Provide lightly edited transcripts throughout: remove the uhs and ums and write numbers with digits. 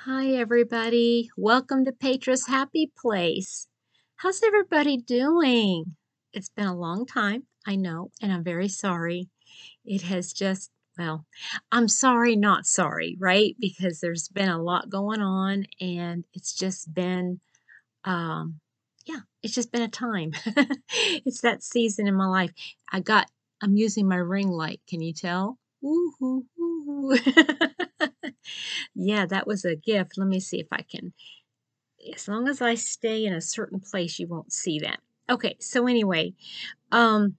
Hi, everybody. Welcome to Petra's Happy Place. How's everybody doing? It's been a long time, I know, and I'm very sorry. It has just, well, I'm sorry, not sorry, right? Because there's been a lot going on, and it's just been, um, yeah, it's just been a time. It's that season in my life. I'm using my ring light. Can you tell? Woo-hoo, woo-hoo. Yeah, that was a gift. Let me see if I can. As long as I stay in a certain place, you won't see that. Okay, so anyway, um,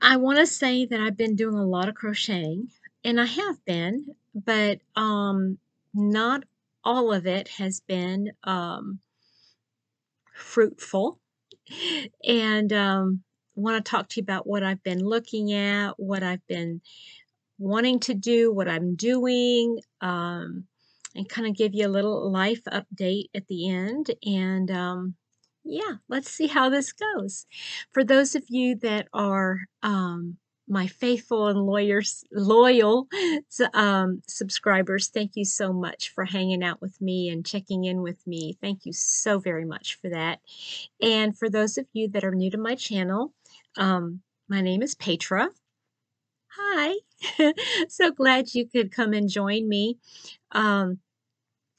I want to say that I've been doing a lot of crocheting, and I have been, but not all of it has been fruitful. And want to talk to you about what I've been looking at, what I've been wanting to do, what I'm doing, and kind of give you a little life update at the end. And yeah, let's see how this goes. For those of you that are my faithful and loyal subscribers, thank you so much for hanging out with me and checking in with me. Thank you so very much for that. And for those of you that are new to my channel, my name is Petra. Hi. So glad you could come and join me. Um,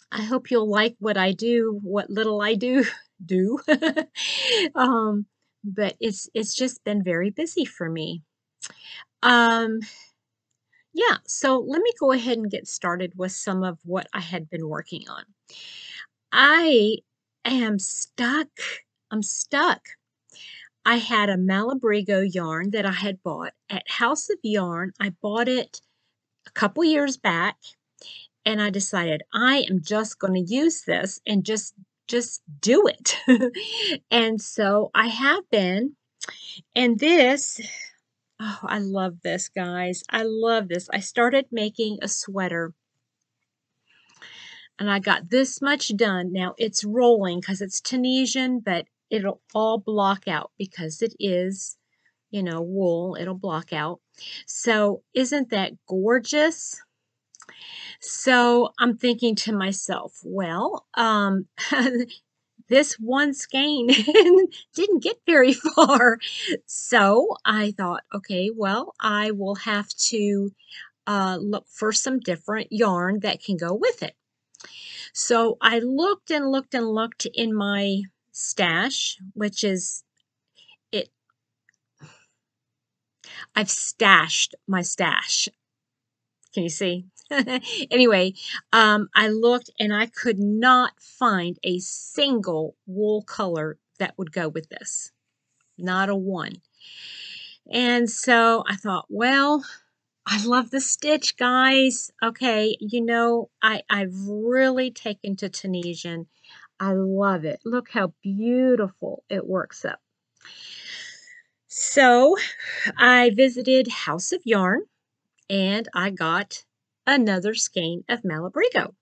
I hope you'll like what I do, what little I do. um, but it's just been very busy for me. Um, yeah, so let me go ahead and get started with some of what I had been working on. I am stuck. I'm stuck. I had a Malabrigo yarn that I had bought at House of Yarn. I bought it a couple years back, and I decided I am just going to use this and just do it. And so I have been, and this, oh, I love this, guys. I love this. I started making a sweater, and I got this much done. Now it's rolling because it's Tunisian, but it'll all block out because it is, wool. It'll block out. So isn't that gorgeous? So I'm thinking to myself, well, this one skein didn't get very far. So I thought, okay, well, I will have to look for some different yarn that can go with it. So I looked and looked and looked in my stash, which is it. I've stashed my stash. Can you see? Anyway, I looked and I could not find a single wool color that would go with this. Not a one. And so I thought, well, I love the stitch, guys. Okay, I've really taken to Tunisian. I love it. Look how beautiful it works up. So I visited House of Yarn, and I got another skein of Malabrigo.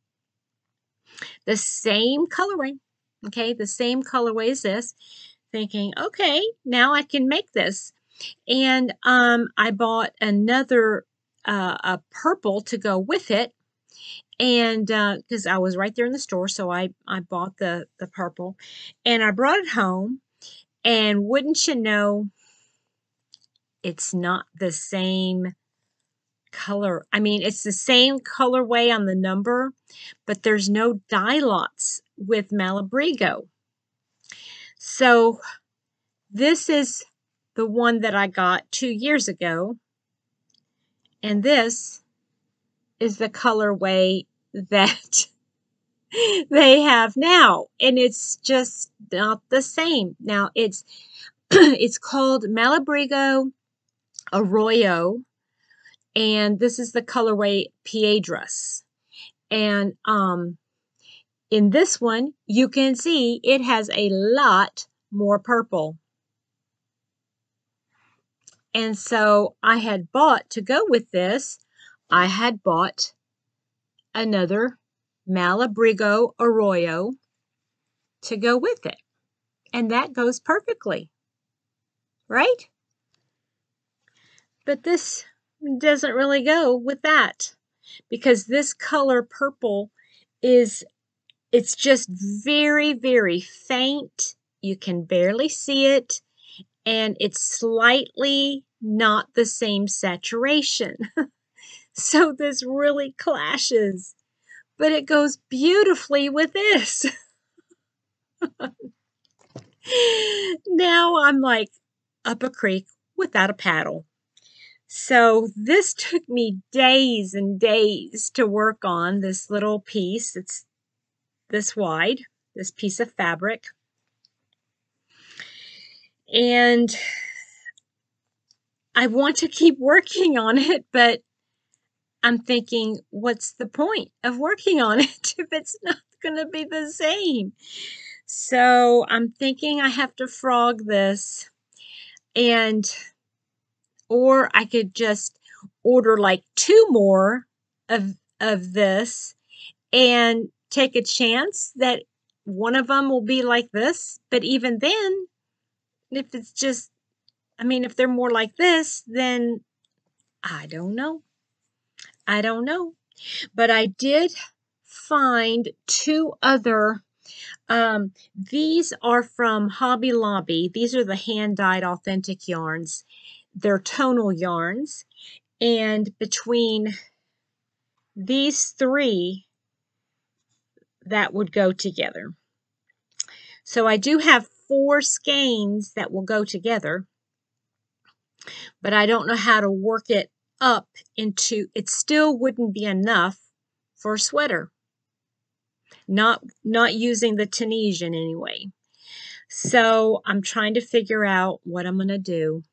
The same colorway, okay, the same colorway as this, thinking, okay, now I can make this. And I bought another a purple to go with it, and because I was right there in the store, so I bought the purple, and I brought it home, and wouldn't you know, it's not the same color. I mean, it's the same colorway on the number, but there's no dye lots with Malabrigo. So this is the one that I got 2 years ago, and this is the colorway that they have now, and it's just not the same. Now it's it's called Malabrigo Arroyo, and this is the colorway Piedras. And in this one, you can see it has a lot more purple. And so I had bought, to go with this, I had bought another Malabrigo Arroyo to go with it. And that goes perfectly, right? But this doesn't really go with that. because this color purple is, it's just very, very faint. You can barely see it, and it's slightly not the same saturation. So this really clashes, but it goes beautifully with this. Now I'm like up a creek without a paddle. So this took me days and days to work on this little piece. It's this wide, this piece of fabric. And I want to keep working on it, but I'm thinking, what's the point of working on it if it's not going to be the same? So I'm thinking I have to frog this, and or I could just order like 2 more of this and take a chance that one of them will be like this. But even then, if it's just, I mean, if they're more like this, then I don't know. I don't know. But I did find 2 other, these are from Hobby Lobby. These are the hand-dyed authentic yarns. They're tonal yarns. And between these 3, that would go together. So I do have 4 skeins that will go together, but I don't know how to work it up into, it still wouldn't be enough for a sweater. Not using the Tunisian anyway. So I'm trying to figure out what I'm going to do.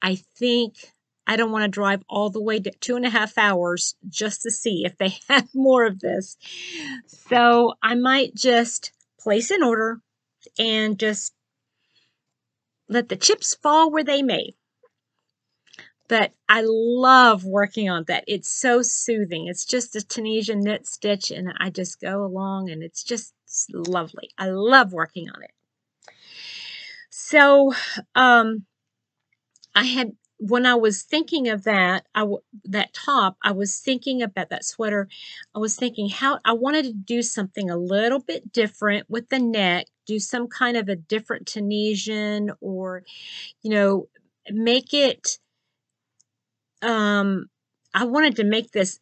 I think I don't want to drive all the way to 2.5 hours just to see if they have more of this. So I might just place an order and just let the chips fall where they may. But I love working on that. It's so soothing. It's just a Tunisian knit stitch, and I just go along, and it's just lovely. I love working on it. So, I had, when I was thinking of that, that top, I was thinking about that sweater. I was thinking how I wanted to do something a little bit different with the neck, do some kind of a different Tunisian, or, you know, make it, I wanted to make this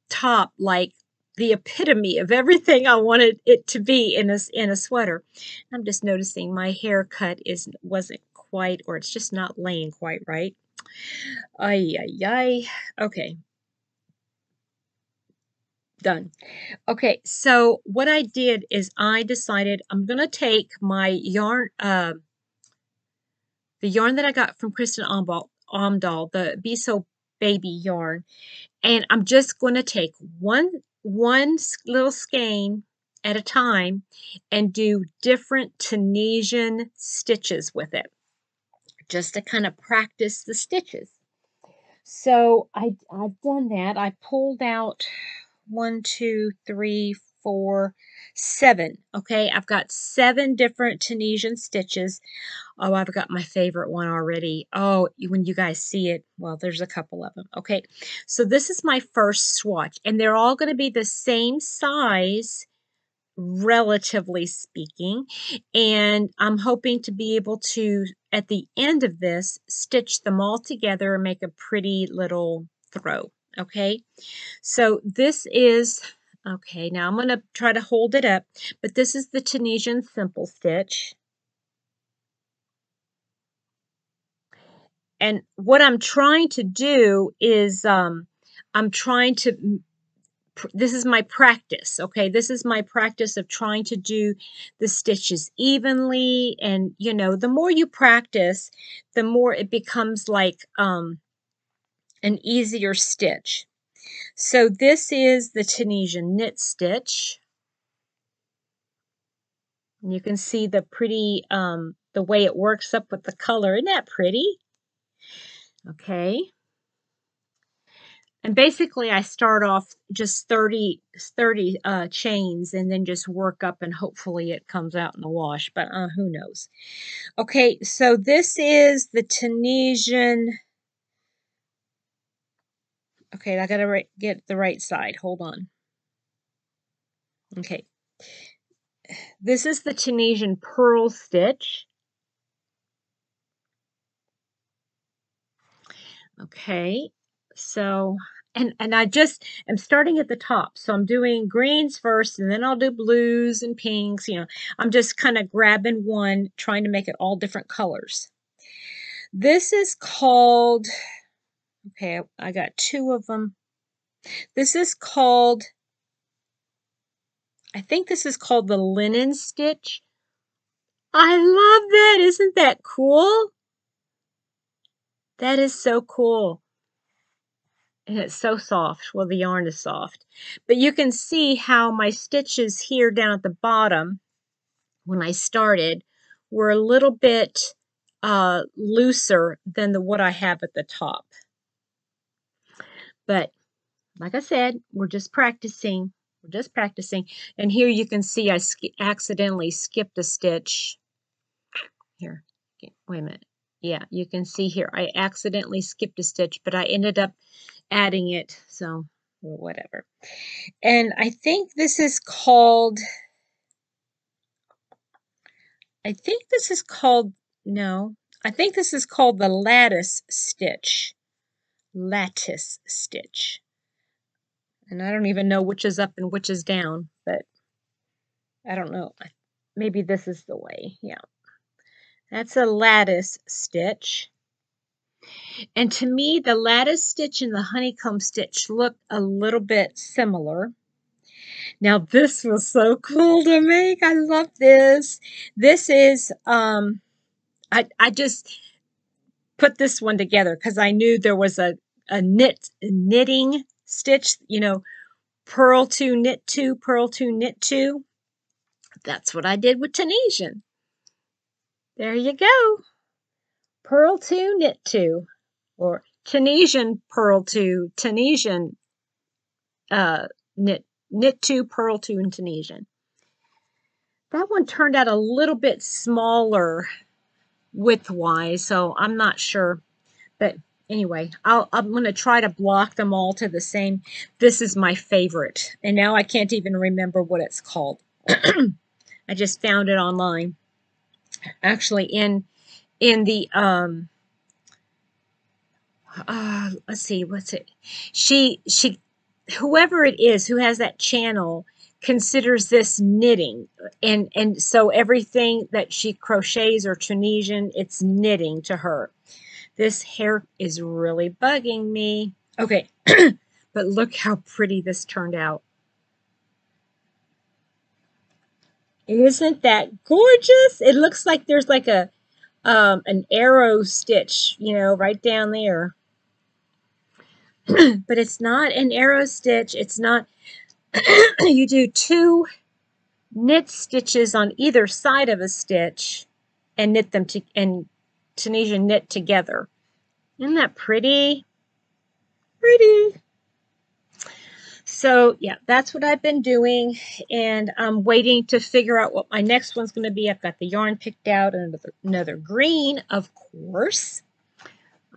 top like the epitome of everything I wanted it to be in a sweater. I'm just noticing my haircut wasn't quite, or it's just not laying quite right. Ay, ay, ay. Okay. Done. Okay, so what I did is I decided I'm going to take my yarn, the yarn that I got from Kristen Omdahl, the Be So Baby yarn, and I'm just going to take one little skein at a time and do different Tunisian stitches with it, just to kind of practice the stitches. So I've done that. I pulled out 1, 2, 3, 4, 7. Okay, I've got 7 different Tunisian stitches. Oh, I've got my favorite one already. Oh, when you guys see it, well, there's a couple of them. Okay, so this is my first swatch, and they're all going to be the same size, relatively speaking, and I'm hoping to be able to, at the end of this, stitch them all together and make a pretty little throw. Okay, so this is, okay, now I'm going to try to hold it up, but this is the Tunisian simple stitch. And what I'm trying to do is, I'm trying to, this is my practice, okay? This is my practice of trying to do the stitches evenly. And, you know, the more you practice, the more it becomes like an easier stitch. So this is the Tunisian knit stitch. And you can see the pretty, the way it works up with the color. Isn't that pretty? Okay. And basically, I start off just 30 chains and then just work up, and hopefully it comes out in the wash, but who knows. Okay, so this is the Tunisian Okay, I gotta get the right side. Hold on. Okay. This is the Tunisian purl stitch. Okay. So, and I just am starting at the top. So I'm doing greens first, and then I'll do blues and pinks. You know, I'm just kind of grabbing one, trying to make it all different colors. This is called, okay, I got two of them. This is called, I think this is called the linen stitch. I love that. Isn't that cool? That is so cool. And it's so soft. Well, the yarn is soft. But you can see how my stitches here down at the bottom, when I started, were a little bit looser than what I have at the top. But like I said, we're just practicing. We're just practicing. And here you can see I accidentally skipped a stitch. Here, wait a minute. Yeah, you can see here I accidentally skipped a stitch, but I ended up adding it, so whatever. And I think this is called, no, I think this is called the lattice stitch. Lattice stitch. And I don't even know which is up and which is down, but I don't know. Maybe this is the way. Yeah. That's a lattice stitch. And to me, the lattice stitch and the honeycomb stitch look a little bit similar. Now, this was so cool to make. I love this. This is, I just put this one together because I knew there was a knitting stitch, you know, purl two, knit two, purl two, knit two. That's what I did with Tunisian. There you go. Purl two, knit two, or Tunisian purl two, Tunisian knit two, purl two, and Tunisian. That one turned out a little bit smaller width-wise, so I'm not sure. But anyway, I'm going to try to block them all to the same. This is my favorite, and now I can't even remember what it's called. I just found it online. Actually, in the let's see, what's it? She whoever it is who has that channel considers this knitting, and so everything that she crochets or Tunisian, it's knitting to her. This hair is really bugging me. Okay, but look how pretty this turned out. Isn't that gorgeous? It looks like there's like a an arrow stitch, you know, right down there. But it's not an arrow stitch. It's not. You do two knit stitches on either side of a stitch and knit them to and Tunisian knit together. Isn't that pretty? Pretty. So yeah, that's what I've been doing, and I'm waiting to figure out what my next one's going to be. I've got the yarn picked out, and another green, of course.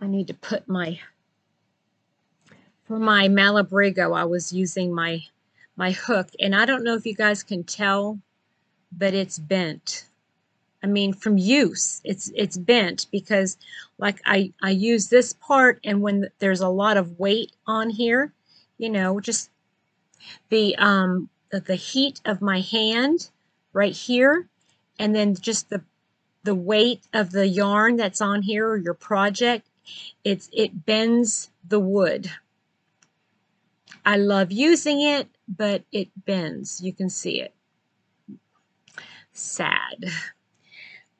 I need to put for my Malabrigo, I was using my hook, and I don't know if you guys can tell, but it's bent. I mean, from use, it's bent because like I use this part, and when there's a lot of weight on here, you know, just the heat of my hand right here, and then just the weight of the yarn that's on here or your project, it bends the wood. I love using it, but it bends. You can see it. Sad.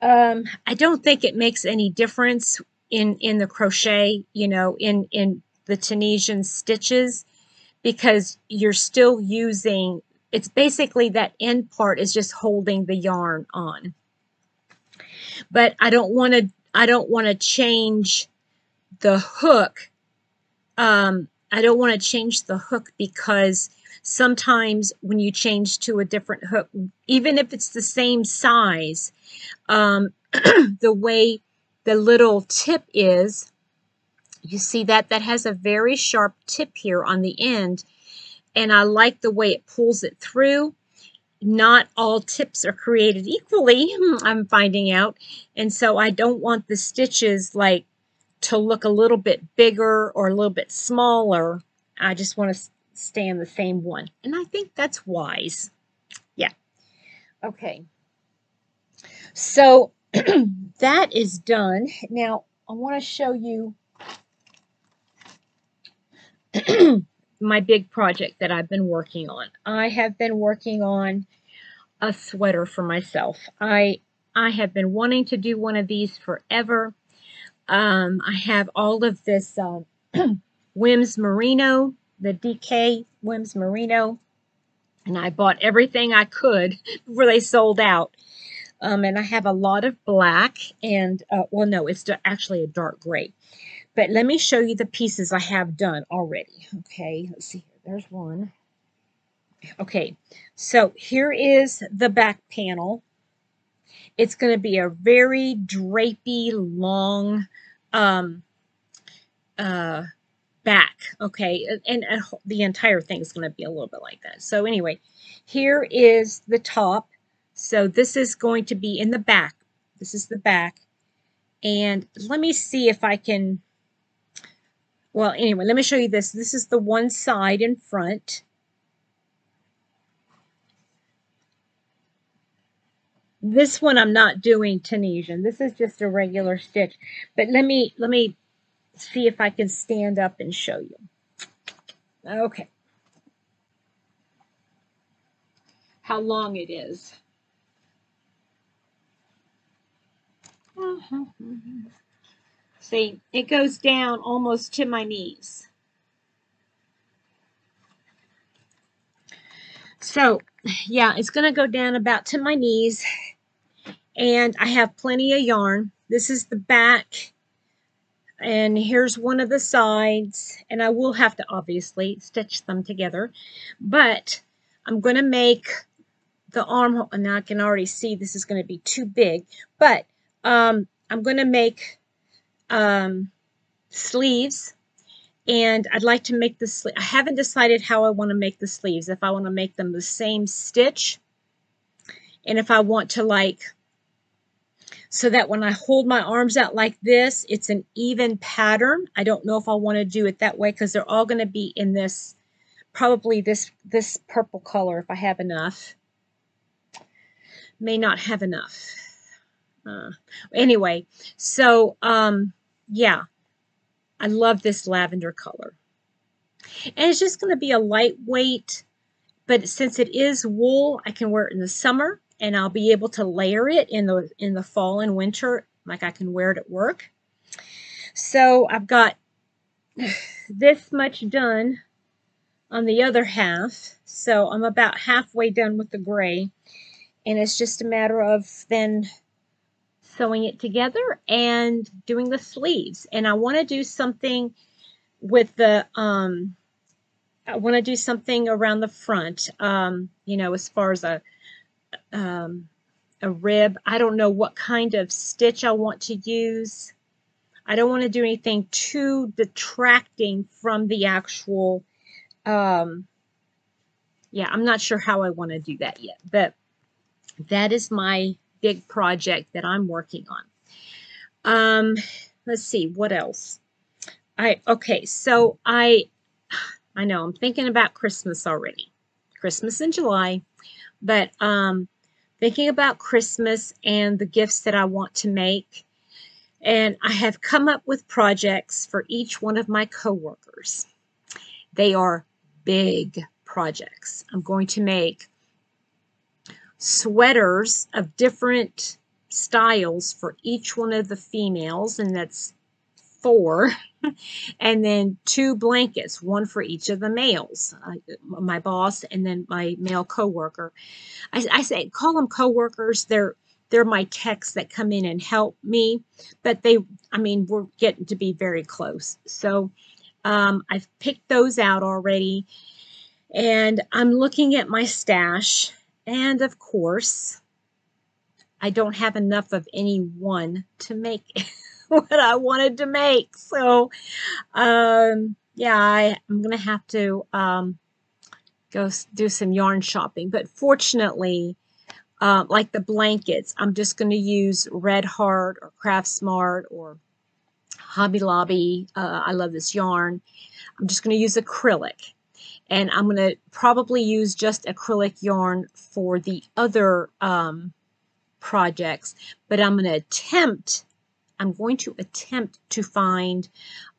I don't think it makes any difference in the crochet, you know, in the Tunisian stitches, because you're still using, it's basically that end part is just holding the yarn on. But I don't want to change the hook. I don't want to change the hook because sometimes when you change to a different hook, even if it's the same size, the way the little tip is, You see that? That has a very sharp tip here on the end, and I like the way it pulls it through. Not all tips are created equally, I'm finding out, and so I don't want the stitches like to look a little bit bigger or a little bit smaller. I just want to stay in the same one, and I think that's wise. Yeah. Okay. So that is done. Now I want to show you my big project that I've been working on. I have been working on a sweater for myself. I have been wanting to do one of these forever. I have all of this Wims Merino, the DK Wims Merino, and I bought everything I could before they sold out. And I have a lot of black and, well, no, it's actually a dark gray. But let me show you the pieces I have done already. Okay, let's see here. There's one. Okay, so here is the back panel. It's going to be a very drapey, long back. Okay, and the entire thing is going to be a little bit like that. So anyway, here is the top. So this is going to be in the back. This is the back. And let me see if I can, well, anyway, let me show you this. This is the one side in front. This one I'm not doing Tunisian. This is just a regular stitch. But let me see if I can stand up and show you. Okay. How long it is. See, it goes down almost to my knees. So, yeah, it's going to go down about to my knees. And I have plenty of yarn. This is the back. And here's one of the sides. And I will have to obviously stitch them together. But I'm going to make the armhole. And I can already see this is going to be too big. But I'm going to make sleeves. And I'd like to make the sleeve. I haven't decided how I want to make the sleeves. If I want to make them the same stitch. And if I want to like, so that when I hold my arms out like this, it's an even pattern. I don't know if I want to do it that way because they're all going to be in this, probably this purple color if I have enough. May not have enough. Anyway, so yeah, I love this lavender color. And it's just going to be a lightweight, but since it is wool, I can wear it in the summer. And I'll be able to layer it in the fall and winter, like I can wear it at work. So I've got this much done on the other half. So I'm about halfway done with the gray. And it's just a matter of then sewing it together and doing the sleeves. And I want to do something with the, I want to do something around the front, you know, as far as a rib. I don't know what kind of stitch I want to use. I don't want to do anything too detracting from the actual, yeah, I'm not sure how I want to do that yet, but that is my big project that I'm working on. Let's see, what else? Okay, so I know I'm thinking about Christmas already. Christmas in July, but thinking about Christmas and the gifts that I want to make. And I have come up with projects for each one of my coworkers. They are big projects. I'm going to make sweaters of different styles for each one of the females, and that's 4. And then 2 blankets, one for each of the males, my boss and then my male coworker. I say call them coworkers. They're my techs that come in and help me, but I mean, we're getting to be very close. So I've picked those out already, and I'm looking at my stash, and of course, I don't have enough of any one to make what I wanted to make. So, yeah, I'm gonna have to go do some yarn shopping. But fortunately, like the blankets, I'm just going to use Red Heart or Craft Smart or Hobby Lobby. I love this yarn. I'm just going to use acrylic. And I'm going to probably use just acrylic yarn for the other projects. But I'm going to attempt to find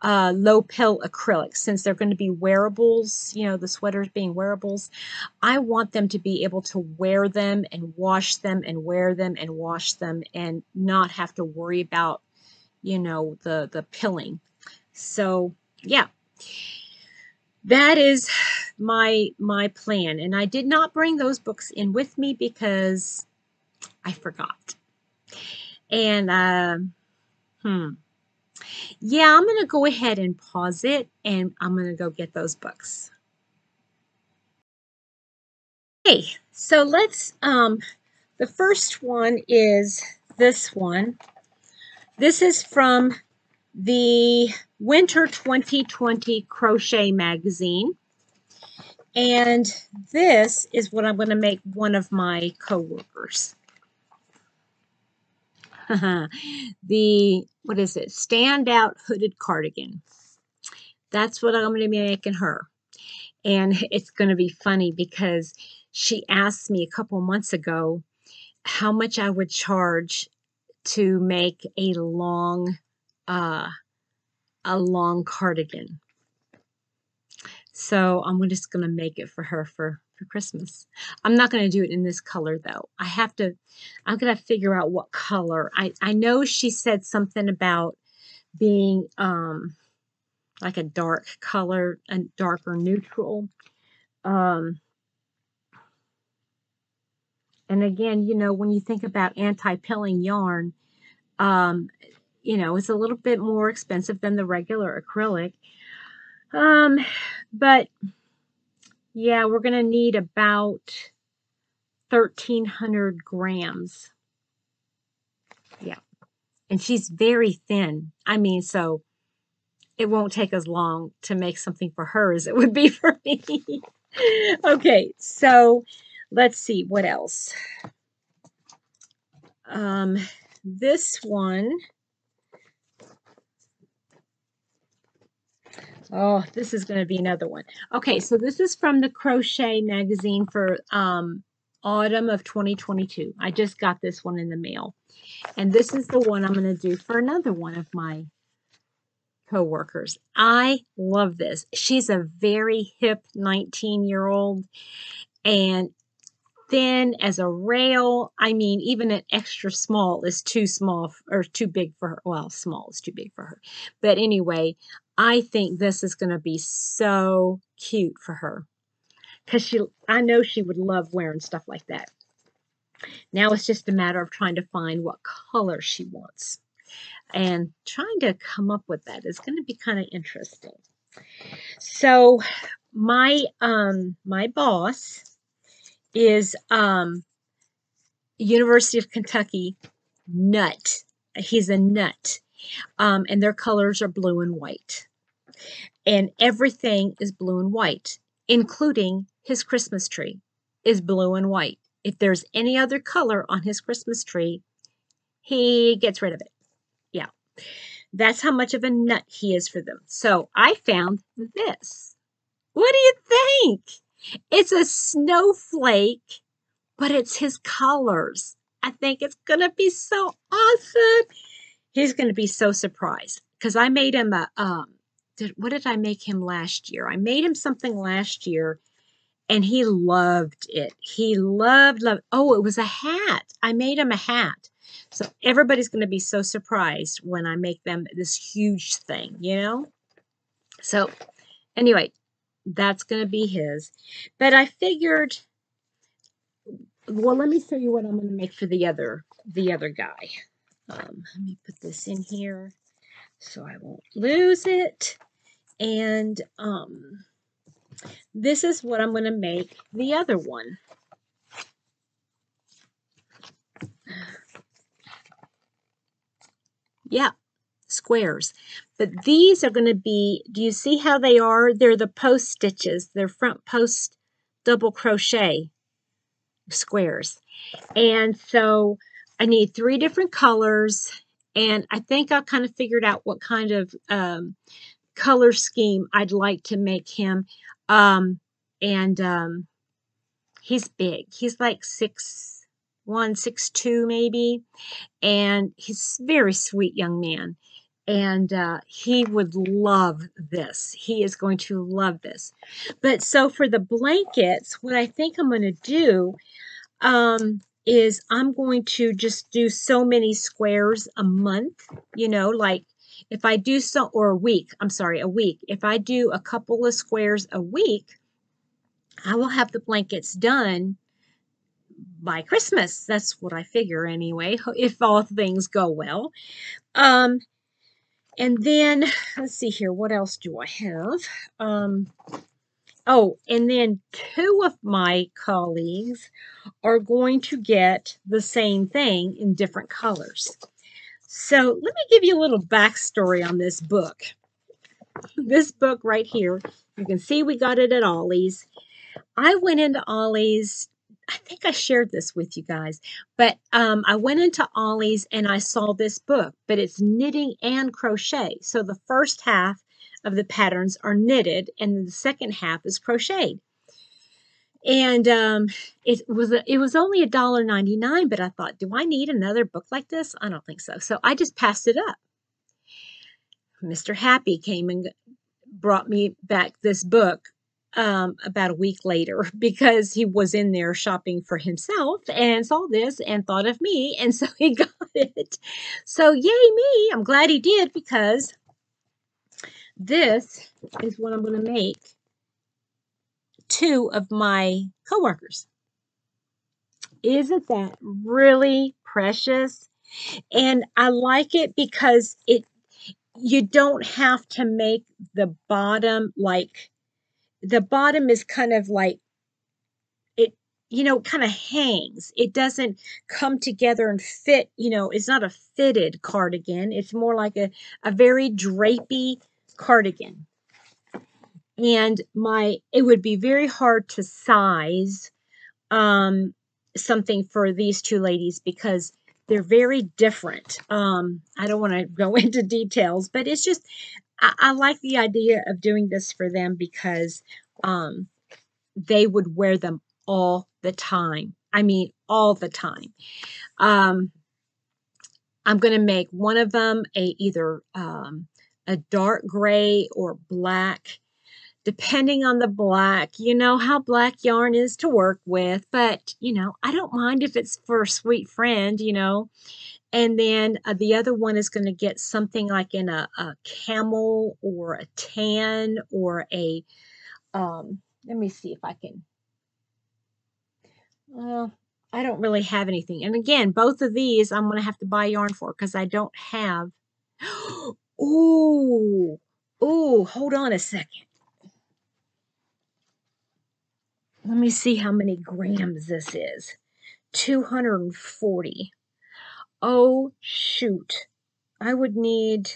low pill acrylics, since they're going to be wearables, you know, the sweaters being wearables. I want them to be able to wear them and wash them and wear them and wash them and not have to worry about, you know, the pilling. So yeah, that is my plan. And I did not bring those books in with me because I forgot. And yeah, I'm going to go ahead and pause it, and I'm going to go get those books. Okay, so let's, the first one is this one. This is from the Winter 2020 Crochet Magazine. And this is what I'm going to make one of my coworkers. What is it? Standout hooded cardigan. That's what I'm going to be making her. And it's going to be funny because she asked me a couple months ago how much I would charge to make a long cardigan. So I'm just going to make it for her for Christmas. I'm not going to do it in this color though. I'm going to figure out what color. I know she said something about being like a dark color, a darker neutral. And again, you know, when you think about anti-pilling yarn, you know, it's a little bit more expensive than the regular acrylic. But yeah, we're going to need about 1,300 grams. Yeah. And she's very thin. I mean, so it won't take as long to make something for her as it would be for me. Okay, so let's see what else. This one. Oh, this is going to be another one. Okay, so this is from the Crochet Magazine for autumn of 2022. I just got this one in the mail. And this is the one I'm going to do for another one of my coworkers. I love this. She's a very hip 19-year-old and thin as a rail. I mean, even an extra small is too small or too big for her. Well, small is too big for her. But anyway, I think this is going to be so cute for her because I know she would love wearing stuff like that. Now it's just a matter of trying to find what color she wants. And trying to come up with that is going to be kind of interesting. So my boss is University of Kentucky nut. He's a nut. And their colors are blue and white. And everything is blue and white, including his Christmas tree is blue and white. If there's any other color on his Christmas tree, he gets rid of it. Yeah. That's how much of a nut he is for them. So I found this. What do you think? It's a snowflake, but it's his colors. I think it's going to be so awesome. He's going to be so surprised because I made him what did I make him last year? I made him something last year and he loved it. He loved. Oh, it was a hat. I made him a hat. So everybody's going to be so surprised when I make them this huge thing, you know? So anyway, that's going to be his. But I figured, well, let me show you what I'm going to make for the other guy. Let me put this in here so I won't lose it. And this is what I'm going to make the other one. Yeah. squares. But these are going to be, do you see how they are? They're the post stitches. They're front post double crochet squares. And so I need 3 different colors, and I think I kind of figured out what kind of color scheme I'd like to make him. And he's big. He's like 6'1", 6'2", maybe. And he's a very sweet young man. And he would love this. He is going to love this. But so for the blankets, what I think I'm going to do is I'm going to just do so many squares a month, you know, like if I do so, or a week, I'm sorry, a week. If I do a couple of squares a week, I will have the blankets done by Christmas. That's what I figure anyway, if all things go well. And then let's see here, what else do I have? Oh, and then 2 of my colleagues are going to get the same thing in different colors. So let me give you a little backstory on this book. This book right here, you can see we got it at Ollie's. I went into Ollie's, I think I shared this with you guys, but I went into Ollie's and I saw this book, but it's knitting and crochet. So the first half of the patterns are knitted and the second half is crocheted. And it was only $1.99, but I thought, do I need another book like this? I don't think so. So I just passed it up. Mr. Happy came and brought me back this book about a week later because he was in there shopping for himself and saw this and thought of me, and so he got it. So yay me! I'm glad he did, because this is what I'm going to make 2 of my coworkers. Isn't that really precious? And I like it because you don't have to make the bottom, like the bottom is kind of like it, you know, kind of hangs. It doesn't come together and fit, you know, it's not a fitted cardigan. It's more like a very drapey cardigan. And it would be very hard to size something for these 2 ladies because they're very different. I don't want to go into details, but it's just, I like the idea of doing this for them because they would wear them all the time. I mean, all the time. I'm going to make one of them either a dark gray or black. Depending on the black, you know how black yarn is to work with, but, you know, I don't mind if it's for a sweet friend, you know. And then the other one is going to get something like in a camel or a tan or a, let me see if I can, well, I don't really have anything. And again, both of these I'm going to have to buy yarn for because I don't have, ooh, hold on a second. Let me see how many grams this is. 240. Oh, shoot. I would need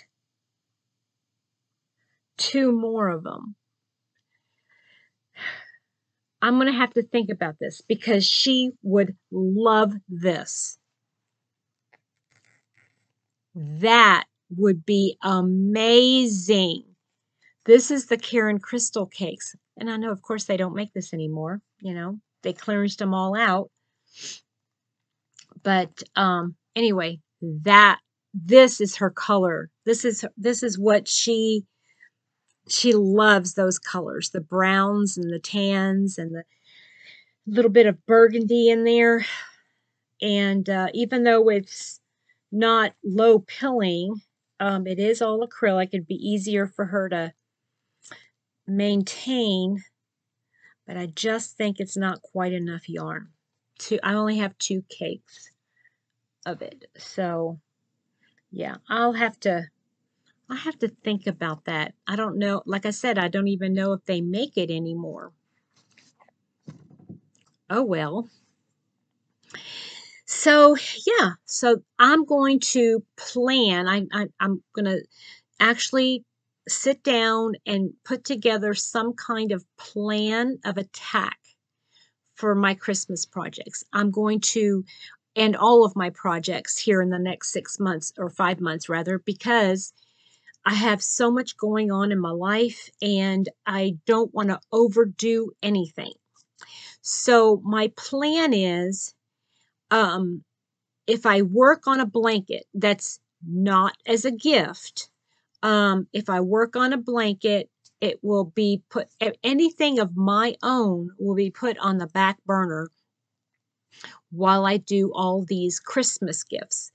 2 more of them. I'm going to have to think about this because she would love this. That would be amazing. This is the Karen Crystal cakes. And I know, of course, they don't make this anymore. You know, they clearanced them all out. But anyway, this is her color. This is what she loves, those colors, the browns and the tans and the little bit of burgundy in there. And even though it's not low pilling, it is all acrylic. It'd be easier for her to maintain, but I just think it's not quite enough yarn. I only have 2 cakes of it. So yeah, I'll have to think about that. I don't know. Like I said, I don't even know if they make it anymore. Oh well. So yeah, so I'm going to plan. I'm gonna actually sit down and put together some kind of plan of attack for my Christmas projects. I'm going to end all of my projects here in the next 6 months or 5 months rather, because I have so much going on in my life and I don't want to overdo anything. So my plan is, um, if I work on a blanket that's not as a gift, if I work on a blanket, it will be put, anything of my own will be put on the back burner while I do all these Christmas gifts.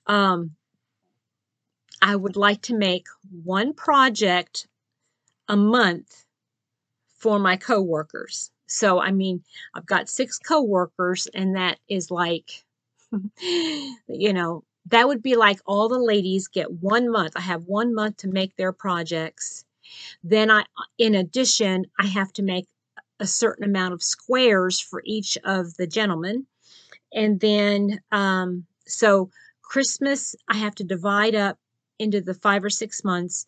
Um, I would like to make one project a month for my coworkers. So, I mean, I've got 6 coworkers, and that is like, that would be like all the ladies get 1 month. I have 1 month to make their projects. Then in addition, I have to make a certain amount of squares for each of the gentlemen. And then, so Christmas, I have to divide up into the 5 or 6 months.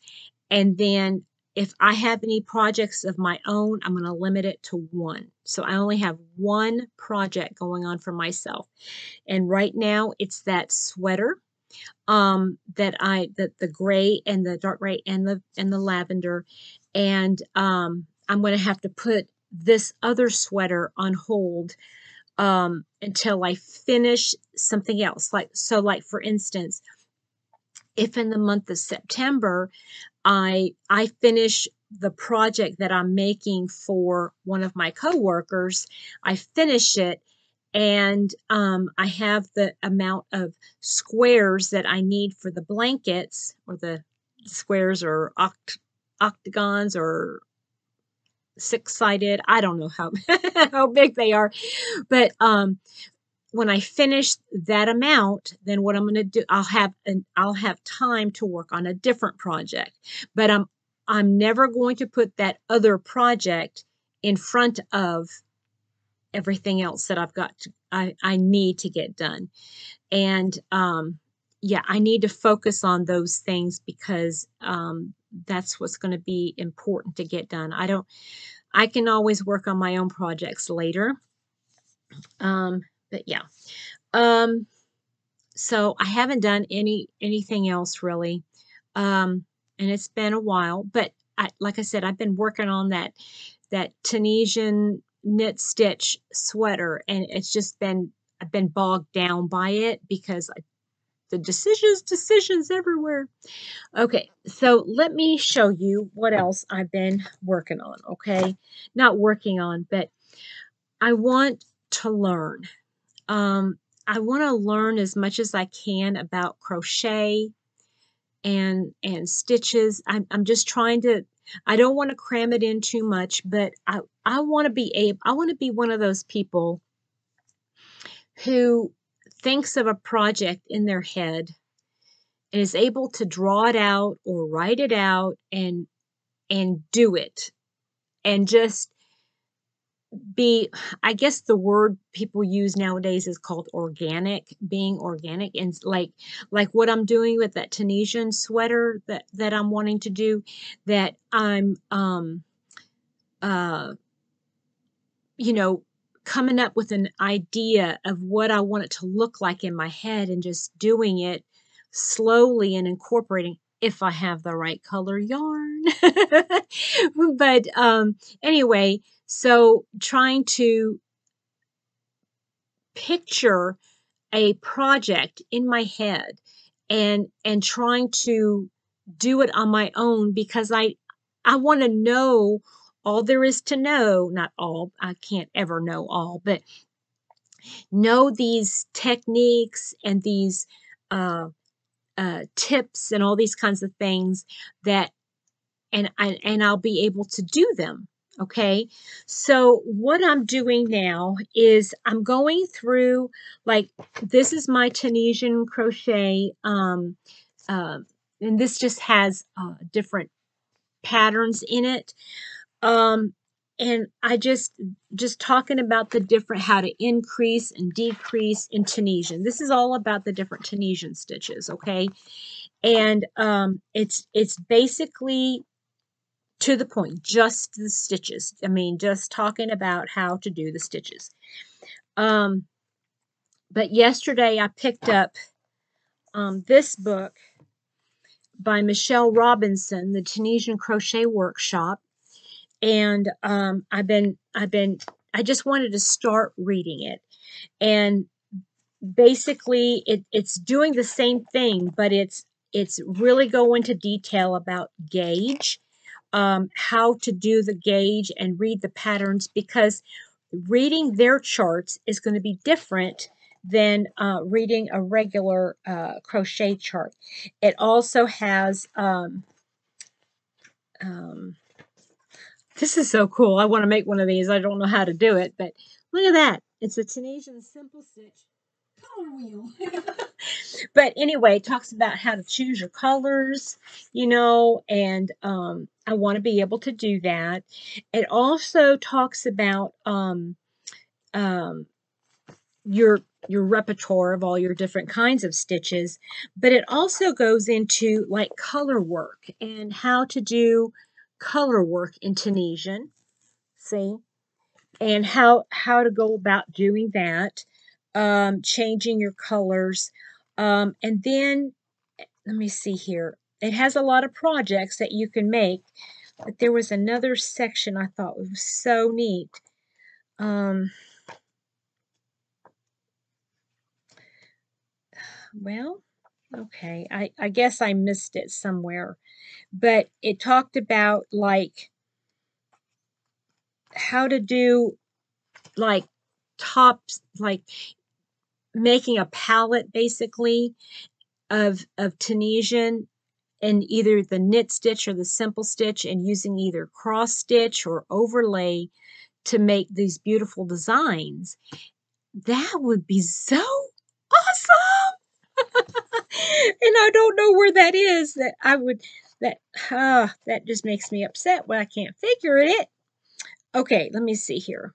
And then if I have any projects of my own, I'm going to limit it to one. So I only have one project going on for myself. And right now it's that sweater, that the gray and the dark gray and the lavender. And I'm going to have to put this other sweater on hold until I finish something else. Like for instance, if in the month of September I finish the project that I'm making for one of my coworkers, I finish it, and I have the amount of squares that I need for the blankets, or the squares or octagons or six-sided. I don't know how how big they are, but when I finish that amount, then what I'm going to do, I'll have time to work on a different project. But I'm never going to put that other project in front of everything else that I need to get done. And yeah, I need to focus on those things because that's what's going to be important to get done. I can always work on my own projects later. But yeah. Um, So I haven't done anything else really. And it's been a while, but like I said, I've been working on that Tunisian knit stitch sweater, and it's just been I've been bogged down by it because the decisions everywhere. Okay, so let me show you what else I've been working on, okay? Not working on, but I want to learn. Um, I want to learn as much as I can about crochet and stitches. I'm just trying to. I don't want to cram it in too much, but I want to be able. I want to be one of those people who thinks of a project in their head and is able to draw it out or write it out and do it, and just be, I guess the word people use nowadays is called organic, being organic. And like what I'm doing with that Tunisian sweater that I'm wanting to do, that I'm uh you know coming up with an idea of what I want it to look like in my head, and just doing it slowly and incorporating if I have the right color yarn. But anyway, so trying to picture a project in my head, and trying to do it on my own, because I want to know all there is to know. Not all, I can't ever know all, but know these techniques and these uh, tips and all these kinds of things, that and I'll be able to do them. Okay. So what I'm doing now is I'm going through, like, this is my Tunisian crochet, uh, and this just has different patterns in it. Um, and I just talking about the different, how to increase and decrease in Tunisian. This is all about the different Tunisian stitches, okay? And it's basically to the point, just the stitches. I mean, just talking about how to do the stitches. Um, but yesterday I picked up this book by Michelle Robinson, the Tunisian Crochet Workshop, and I just wanted to start reading it. And basically, it's doing the same thing, but it's really going into detail about gauge, how to do the gauge and read the patterns, because reading their charts is going to be different than reading a regular crochet chart. It also has, this is so cool. I want to make one of these. I don't know how to do it, but look at that. It's a Tunisian simple stitch color wheel. But anyway, it talks about how to choose your colors, and I want to be able to do that. It also talks about um, your repertoire of all your different kinds of stitches, but it also goes into like color work and how to do color work in Tunisian. See? And how to go about doing that, changing your colors, and then let me see here. It has a lot of projects that you can make, but there was another section I thought was so neat. Well, okay, I guess I missed it somewhere, but it talked about like how to do like tops, like making a palette basically of Tunisian, and either the knit stitch or the simple stitch, and using either cross stitch or overlay to make these beautiful designs. That would be so awesome. And I don't know where that is, that I would, that that just makes me upset when I can't figure it. Okay, let me see here.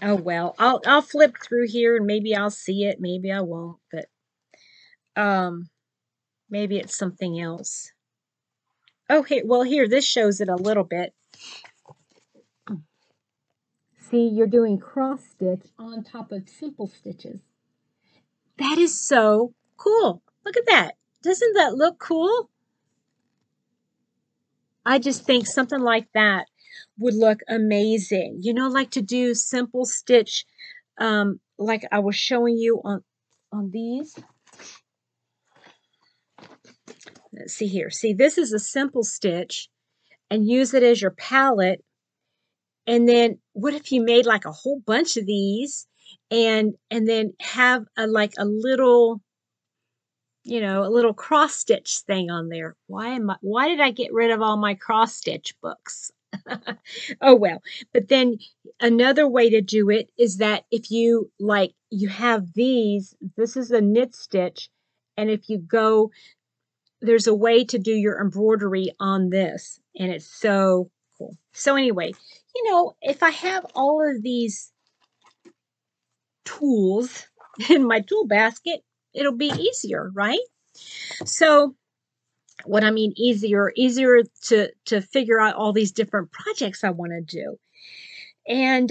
Oh well, I'll flip through here and maybe I'll see it, maybe I won't, but maybe it's something else. Oh, here, this shows it a little bit. See, you're doing cross stitch on top of simple stitches. That is so cool. Look at that. Doesn't that look cool? I just think something like that would look amazing. Like to do simple stitch, like I was showing you on these. Let's see here. See, this is a simple stitch, and use it as your palette. And then what if you made like a whole bunch of these, and then have a little, a little cross stitch thing on there. Why did I get rid of all my cross stitch books? Oh well. But then another way to do it is that if you have these, this is a knit stitch, and if you go, there's a way to do your embroidery on this, and it's so cool. So anyway, if I have all of these tools in my tool basket, it'll be easier, right? So what I mean easier to figure out all these different projects I want to do. And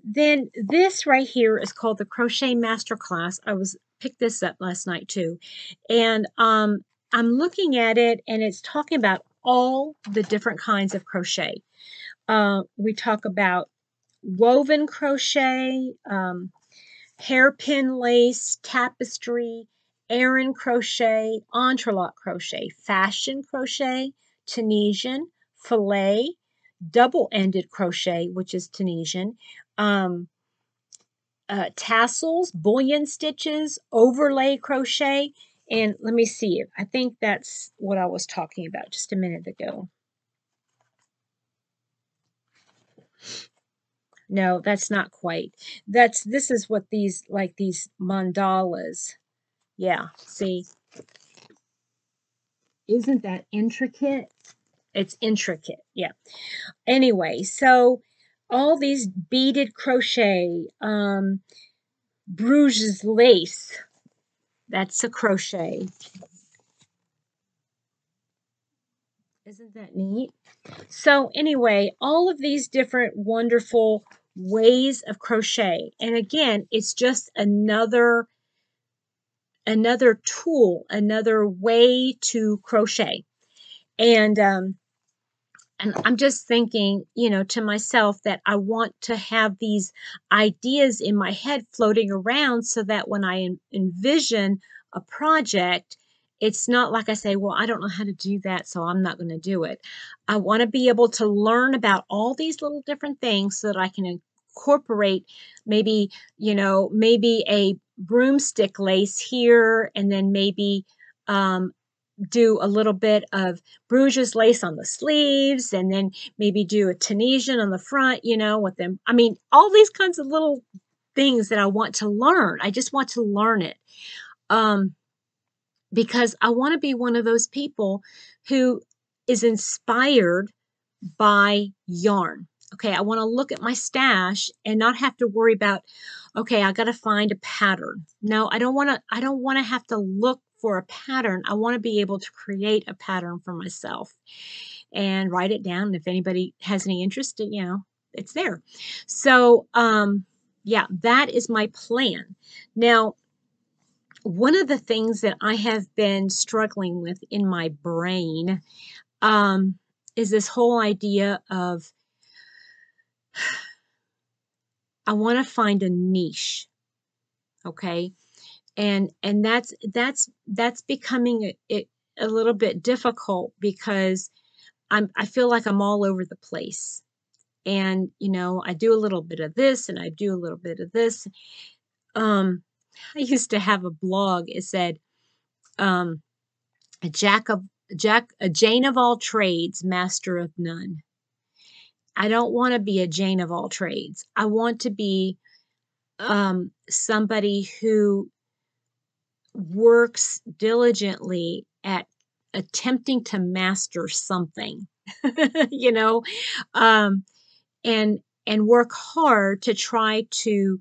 then this right here is called the Crochet Masterclass. I picked this up last night too. And I'm looking at it, and it's talking about all the different kinds of crochet. We talk about woven crochet, hairpin lace, tapestry, Aran crochet, entrelac crochet, fashion crochet, Tunisian, filet, double-ended crochet, which is Tunisian, tassels, bullion stitches, overlay crochet, and let me see. I think that's what I was talking about just a minute ago. No, that's not quite. This is what these mandalas. Yeah, see, isn't that intricate? It's intricate. Yeah. Anyway, so all these beaded crochet, Bruges lace, that's a crochet. Isn't that neat? So anyway, all of these different wonderful ways of crochet. And again, it's just another tool, another way to crochet. And and I'm just thinking, to myself that I want to have these ideas in my head floating around so that when I envision a project, it's not like I say, well, I don't know how to do that, so I'm not going to do it. I want to be able to learn about all these little different things so that I can incorporate maybe, maybe a broomstick lace here, and then maybe um, do a little bit of Bruges lace on the sleeves, and then maybe do a Tunisian on the front, with them. I mean, all these kinds of little things that I want to learn. I just want to learn it. Um, because I want to be one of those people who is inspired by yarn. Okay, I want to look at my stash and not have to worry about, okay, I got to find a pattern. No, I don't want to have to look for a pattern. I want to be able to create a pattern for myself and write it down. And if anybody has any interest, it's there. So, yeah, that is my plan. Now, one of the things that I have been struggling with in my brain is this whole idea of I want to find a niche, okay? And that's becoming a little bit difficult because I feel like I'm all over the place. And I do a little bit of this and I do a little bit of this. Um I used to have a blog. It said um a Jane of all trades, master of none. I don't want to be a Jane of all trades. I want to be somebody who works diligently at attempting to master something, you know, um, and work hard to try to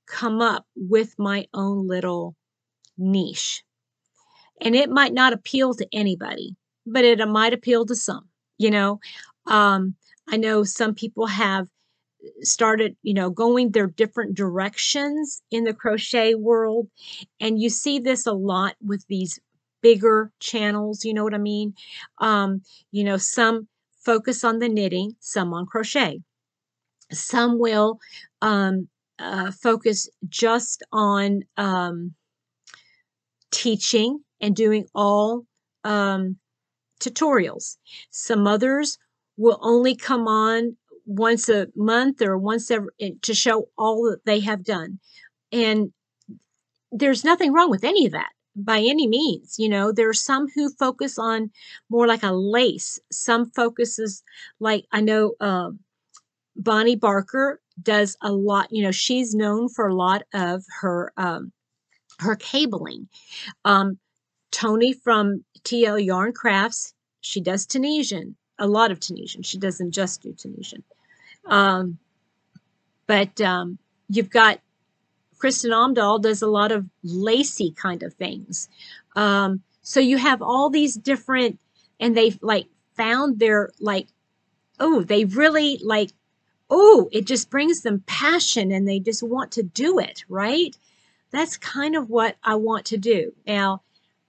come up with my own little niche. And it might not appeal to anybody, but it might appeal to some, you know. Um, I know some people have started, going their different directions in the crochet world. And you see this a lot with these bigger channels, you know what I mean? Some focus on the knitting, some on crochet. Some will focus just on teaching and doing all um, tutorials. Some others will only come on once a month or once ever to show all that they have done. And there's nothing wrong with any of that by any means. There are some who focus on more like a lace. Some focuses like I know Bonnie Barker does a lot. She's known for a lot of her cabling. Um, Tony from TL Yarn Crafts, she does Tunisian, a lot of Tunisian. She doesn't just do Tunisian. Um, but you've got Kristen Omdahl does a lot of lacy kind of things. So you have all these different, and they've like found their like, oh, they really like, oh, it just brings them passion and they just want to do it, right? That's kind of what I want to do. Now,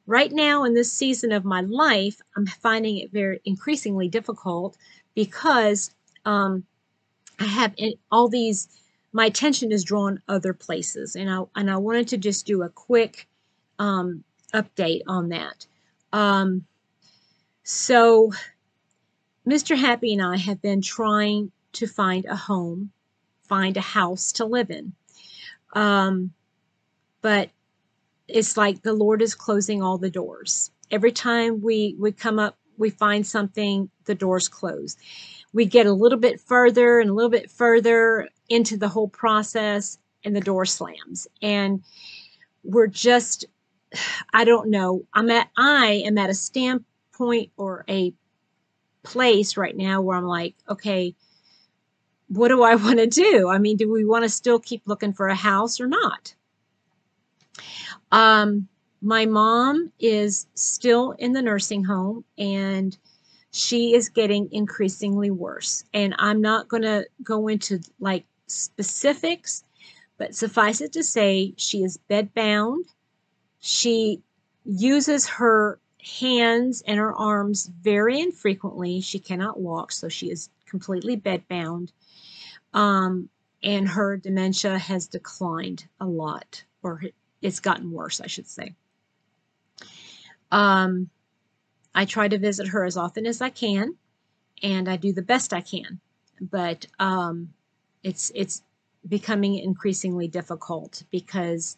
right now in this season of my life, I'm finding it very increasingly difficult because I have all these. My attention is drawn other places, and I wanted to just do a quick update on that. So, Mr. Happy and I have been trying to find a home, find a house to live in, but it's like the Lord is closing all the doors. Every time we come up, we find something, the doors close. We get a little bit further and a little bit further into the whole process, and the door slams. And we're just, I don't know. I am at a standpoint or a place right now where I'm like, okay, what do I want to do? I mean, do we want to still keep looking for a house or not? My mom is still in the nursing home, and she is getting increasingly worse. And I'm not going to go into like specifics, but suffice it to say, she is bedbound. She uses her hands and her arms very infrequently. She cannot walk, so she is completely bedbound. Um, and her dementia has declined a lot, or it's gotten worse, I should say. Um, I try to visit her as often as I can, and I do the best I can, but it's becoming increasingly difficult because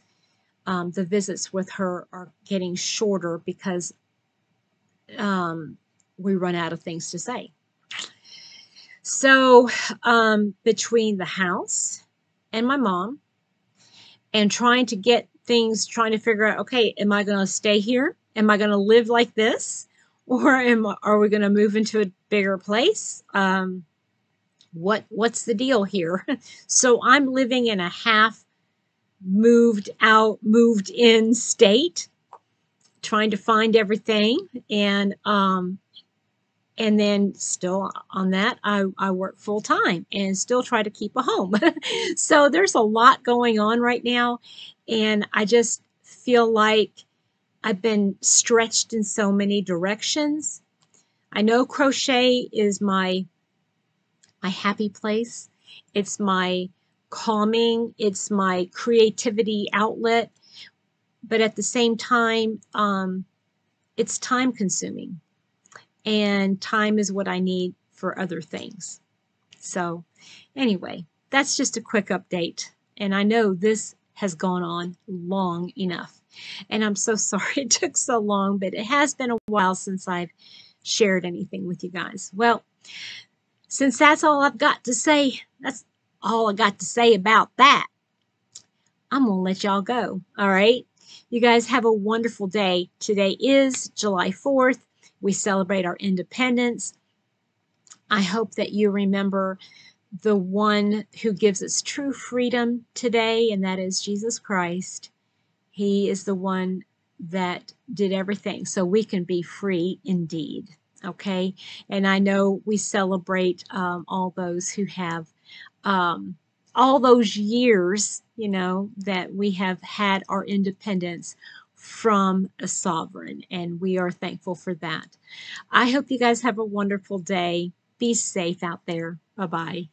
the visits with her are getting shorter because we run out of things to say. So between the house and my mom and trying to get things, trying to figure out, okay, am I going to stay here? Am I going to live like this? Or are we going to move into a bigger place? What's the deal here? So I'm living in a half moved out, moved in state, trying to find everything, and then still on that, I work full time and still try to keep a home. So there's a lot going on right now, and I just feel like I've been stretched in so many directions. I know crochet is my happy place. It's my calming. It's my creativity outlet. But at the same time, it's time consuming. And time is what I need for other things. So anyway, that's just a quick update. And I know this has gone on long enough. And I'm so sorry it took so long, but it has been a while since I've shared anything with you guys. Well, since that's all I've got to say, that's all I got to say about that. I'm going to let y'all go. All right. You guys have a wonderful day. Today is July 4th. We celebrate our independence. I hope that you remember the one who gives us true freedom today, and that is Jesus Christ. He is the one that did everything so we can be free indeed. Okay. And I know we celebrate all those who have all those years, that we have had our independence from a sovereign, and we are thankful for that. I hope you guys have a wonderful day. Be safe out there. Bye-bye.